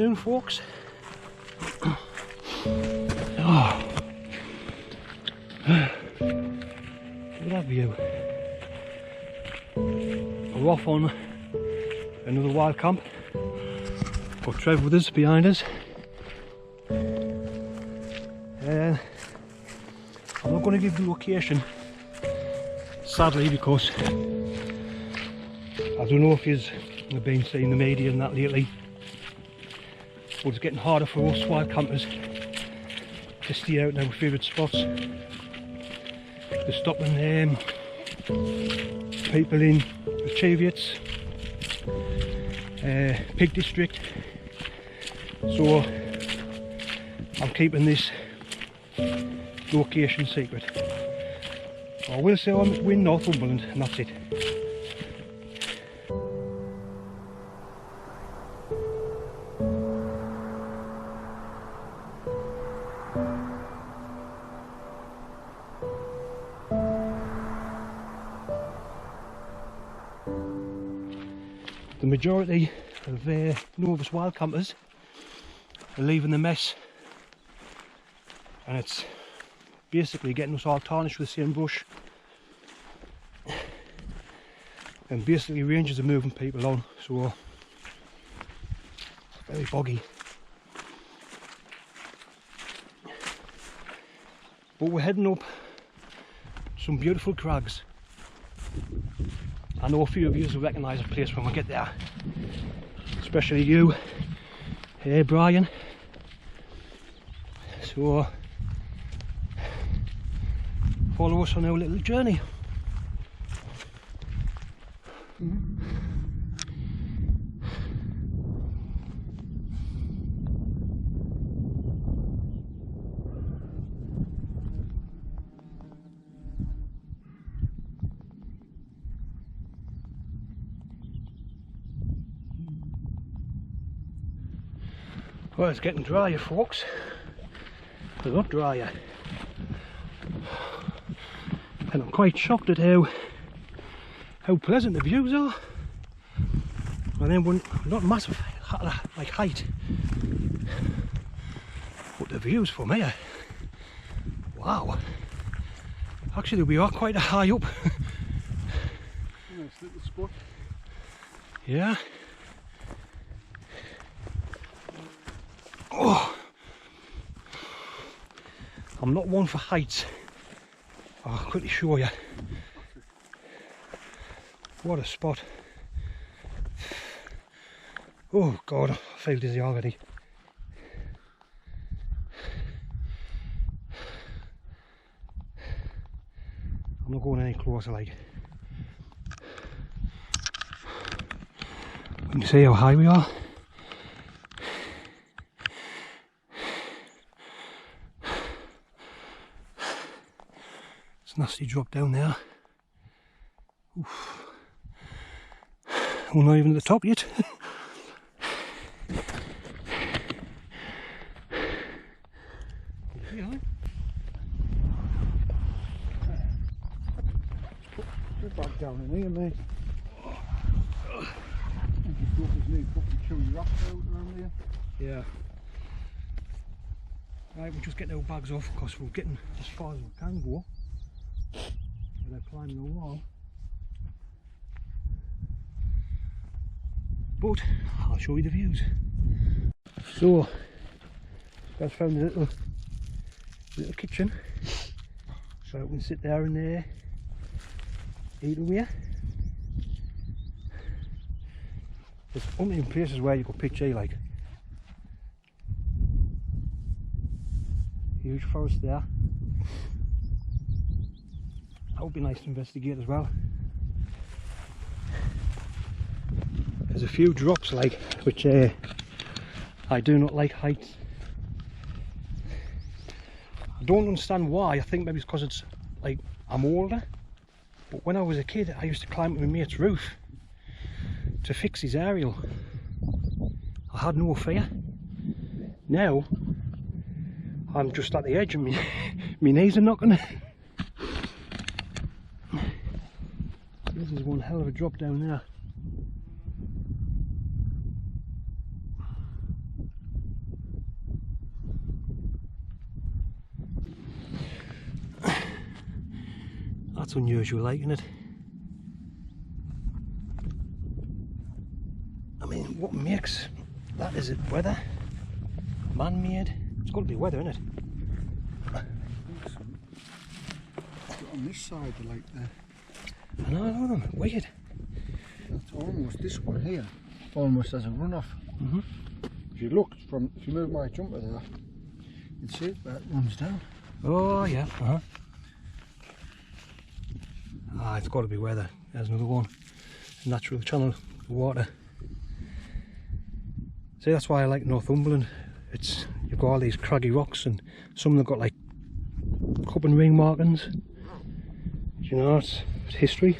afternoon, folks. Oh. Look at that view. We're off on another wild camp. Got Trev with us behind us. I'm not going to give the location, sadly, because I don't know if you've been seeing the media and that lately, but it's getting harder for us wild campers to steer out in our favourite spots. They're stopping people in the Cheviots, Peak District, so I'm keeping this location secret. I will say we're in Northumberland and that's it. The majority of novice wild campers are leaving the mess, and it's basically getting us all tarnished with the same brush, and basically rangers are moving people on, so it's very boggy. But we're heading up some beautiful crags. I know a few of you will recognise the place when we get there, especially you, hey Brian. So follow us on our little journey. Well, it's getting drier, folks. A lot drier. And I'm quite shocked at how pleasant the views are. And then not massive like height, but the views from here, wow. Actually we are quite high up. Nice little spot. Yeah. Oh, I'm not one for heights. I'll quickly show you. What a spot. Oh God, I feel dizzy already. I'm not going any closer, like. Can you see how high we are? It's a nasty drop down there. Oof. We're not even at the top yet. Put back down in here, mate. Just drop his knee, put the chewy rocks out around here. Yeah. Right, we're just getting our bags off because we're getting as far as we can go without climbing the wall. But I'll show you the views. So, I've found a little kitchen, so we can sit there and eat away. There's only in places where you could pitch here, like. Huge forest there. That would be nice to investigate as well. There's a few drops, like, which I do not like heights. I don't understand why. I think maybe it's because it's like I'm older. But when I was a kid, I used to climb up my mate's roof to fix his aerial. I had no fear. Now I'm just at the edge and my knees are knocking. This is one hell of a drop down there. That's unusual, like, isn't it? I mean, what makes that? Is it weather? Man-made? It's got to be weather, isn't it? I think so. But on this side, they're like the. I know them. Weird. That's almost this one here. Almost as a runoff. If you look from, if you move my jumper there, you'd see it where it runs down. Oh yeah. Ah, it's got to be weather. There's another one. Natural channel of water. See, that's why I like Northumberland. It's, you've got all these craggy rocks, and some of them got like cup and ring markings. You know, it's history.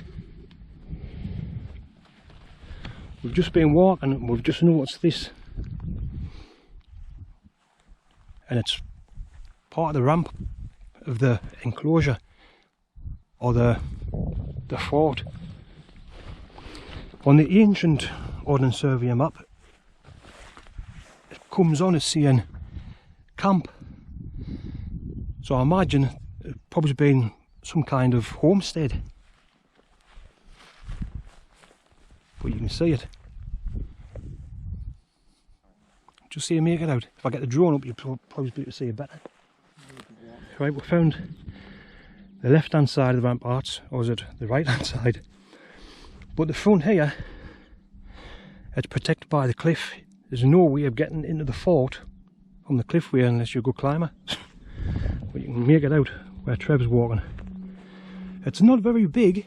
We've just been walking and we've just noticed this, and it's part of the ramp of the enclosure, or the fort. On the ancient Ordnance Survey map, it comes on as saying camp, so I imagine it's probably been some kind of homestead. But you can see it. Just see you make it out. If I get the drone up, you'll probably be able to see it better. Right, we found the left hand side of the ramparts, or is it the right hand side? But the front here, it's protected by the cliff. There's no way of getting into the fort from the cliffway unless you're a good climber. But you can make it out where Trev's walking. It's not very big.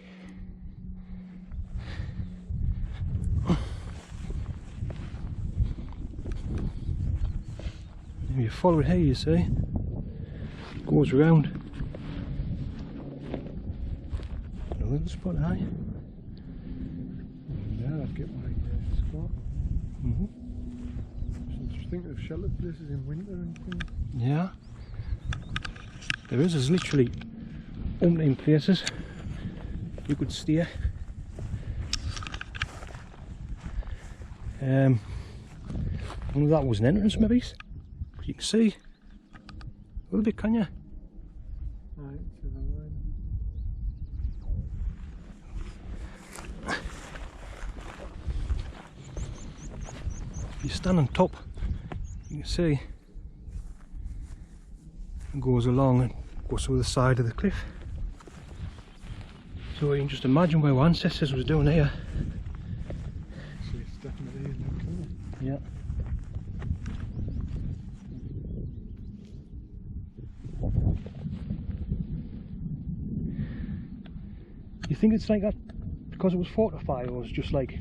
If you follow it here, you see, it goes around. A little spot high. Yeah, I'd get my spot. Just think of sheltered places in winter and things. Yeah. There's literally umpteen places you could stay. I wonder if that was an entrance, maybe. You can see a little bit, can you? Right, to the line. If you stand on top, you can see it goes along and goes through the side of the cliff. So you can just imagine where our ancestors was doing here. So it's definitely in that corner. Yeah. You think it's like that because it was fortified, or was it just like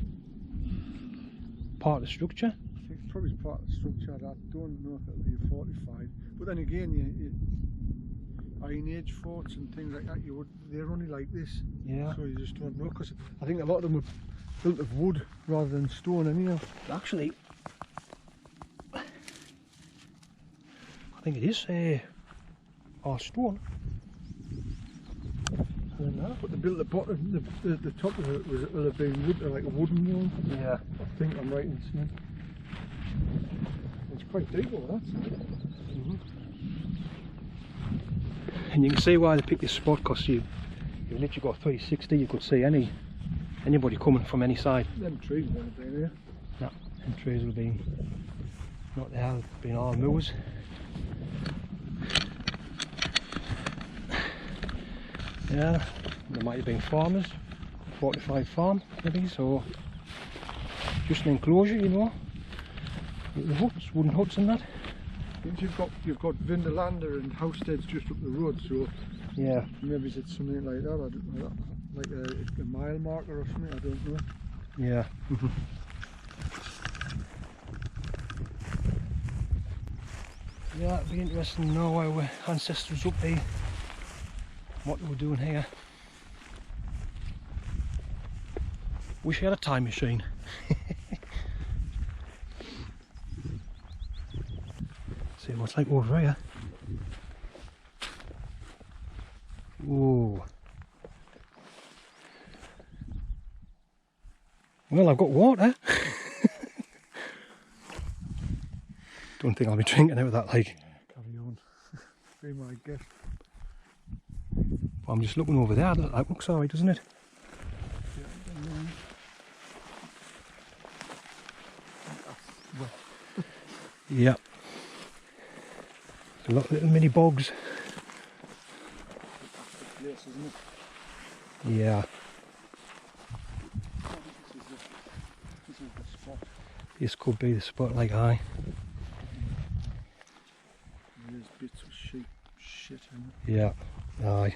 part of the structure? I think it's probably part of the structure. I don't know if it'll be fortified. But then again, Iron Age forts and things like that, they're only like this. Yeah. So you just don't know, because I think a lot of them were built of wood rather than stone anyhow. Actually, I think it is our stone. But they built the bottom, the top of it will have been wood, like a wooden one. Yeah. I think I'm right in saying. It's quite deep over that side. And you can see why they picked this spot, because you've literally got 360. You could see anybody coming from any side. Them trees would have been here. No, them trees would have been not there. They've been all moors. Yeah, there might have been farmers, fortified farm maybe, so just an enclosure, you know, with the huts, wooden huts and that. You've got Vinderlander and Housesteads just up the road, so yeah, maybe it's something like that. I don't know, like a mile marker or something. I don't know. Yeah. Yeah, it'd be interesting to know why our ancestors up there, what they were doing here. Wish I had a time machine. See what it's like over here. Whoa. Well, I've got water. Don't think I'll be drinking out of that, like. Carry on. Be my guest. I'm just looking over there. That looks alright, doesn't it? Yeah. A lot of little mini bogs. Place, isn't it? Yeah. This is the spot. This could be the spot, like aye. There's bits of sheep shit in it. Yeah. Aye.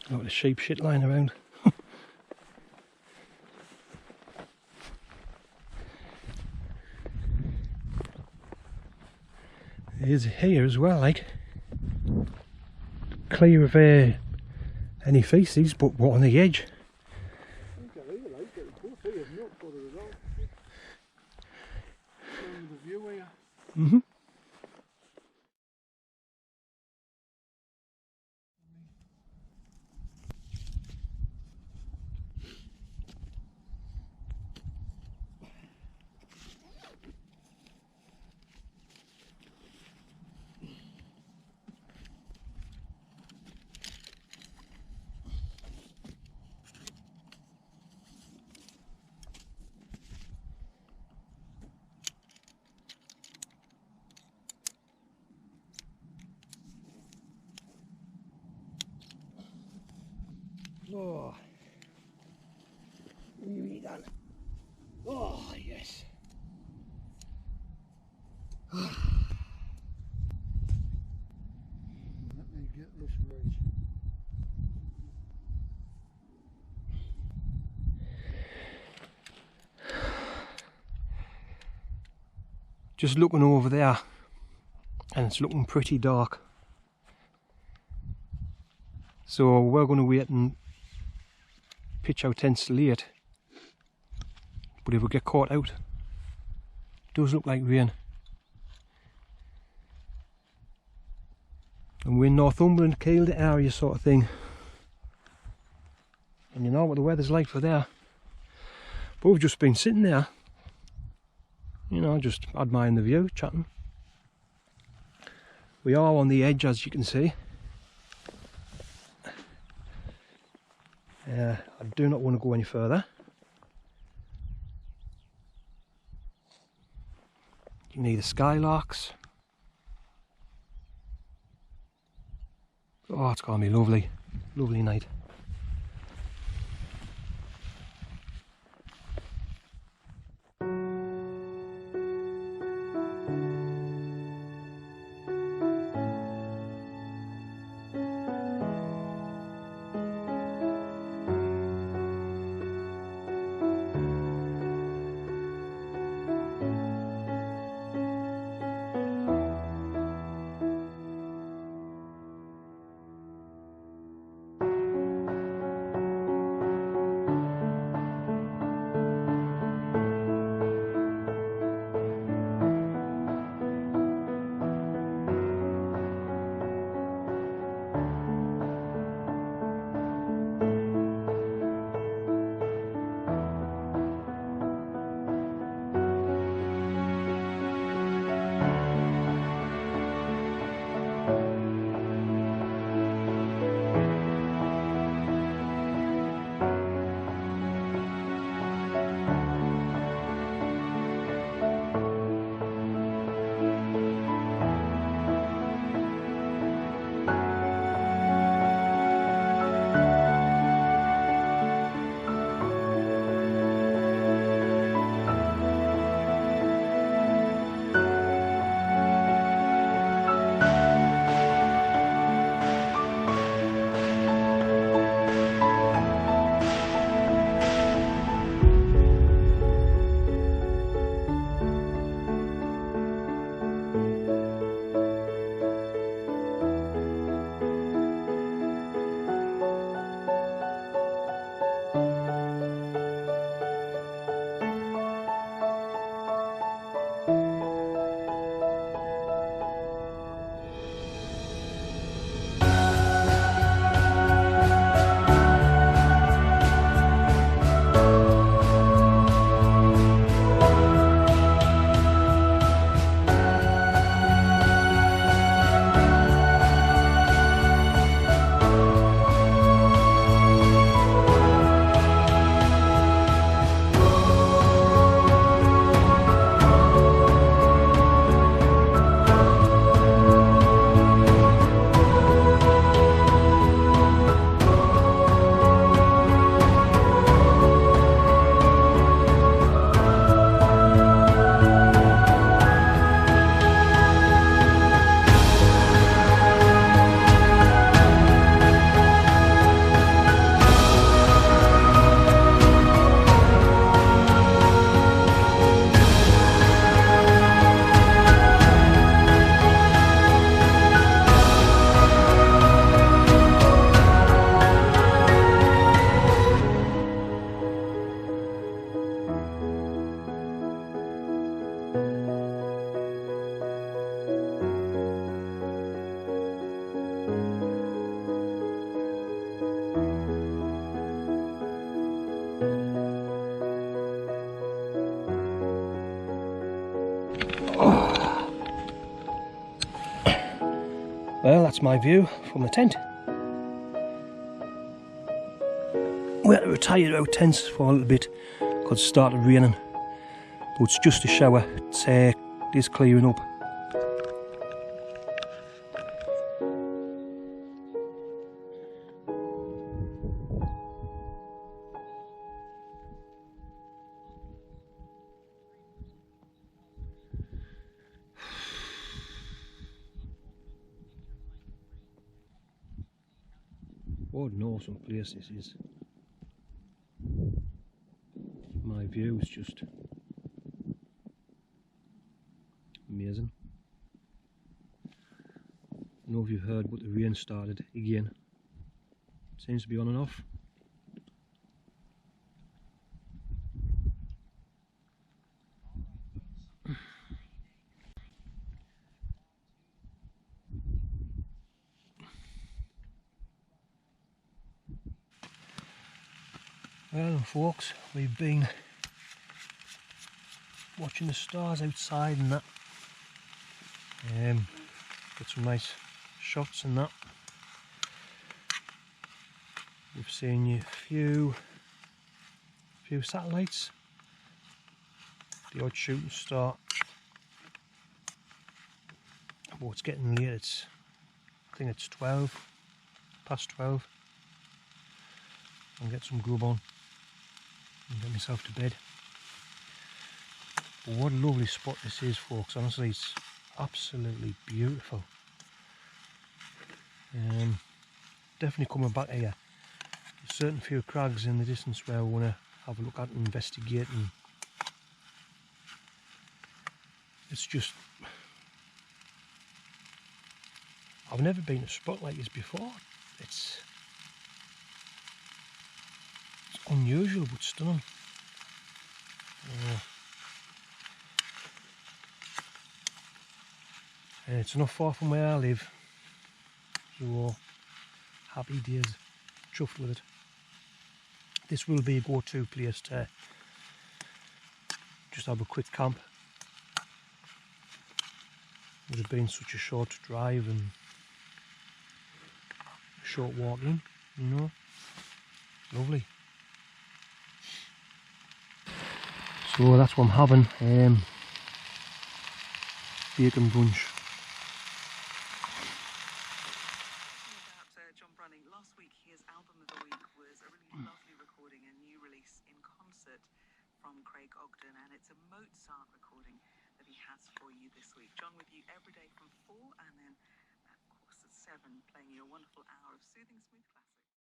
Look at the sheep shit lying around. There's here as well, like clear of any feces, but what on the edge? I think I really like it. Both here, not bothered at all. Down the view here. Mm-hmm. Oh, nearly done. Oh, yes. Let me get this right. Just looking over there, and it's looking pretty dark. So we're going to wait and pitch our tents late. But if we get caught out, it does look like rain. And we're in Northumbrian Cragg area sort of thing. And you know what the weather's like for there. But we've just been sitting there, you know, just admiring the view, chatting. We are on the edge, as you can see. I do not want to go any further. You can hear the skylarks. Oh, it's going to be lovely, lovely night. Well, that's my view from the tent. We had to retire our tents for a little bit because it started raining. But it's just a shower. It is clearing up. What an awesome place this is. My view is just amazing. I don't know if you've heard, but the rain started again. Seems to be on and off. Well, folks, we've been watching the stars outside and that. Got some nice shots and that. We've seen a few satellites, the odd shooting star. Oh, it's getting late. I think it's 12, past 12. I'll get some grub on and get myself to bed. But what a lovely spot this is, folks. Honestly, it's absolutely beautiful. Definitely coming back here. There's certain few crags in the distance where I want to have a look at and investigate, and it's just, I've never been to a spot like this before. It's unusual but stunning. And it's not far from where I live, so happy days, chuffed with it. This will be a go-to place to just have a quick camp. Would have been such a short drive and short walking, you know. Lovely. So that's what I'm having. Bacon brunch. Last week his album of the week was a really lovely recording, a new release in concert from Craig Ogden, and it's a Mozart recording that he has for you this week. John with you every day from 4, and then of course at 7 playing you a wonderful hour of soothing smooth classics.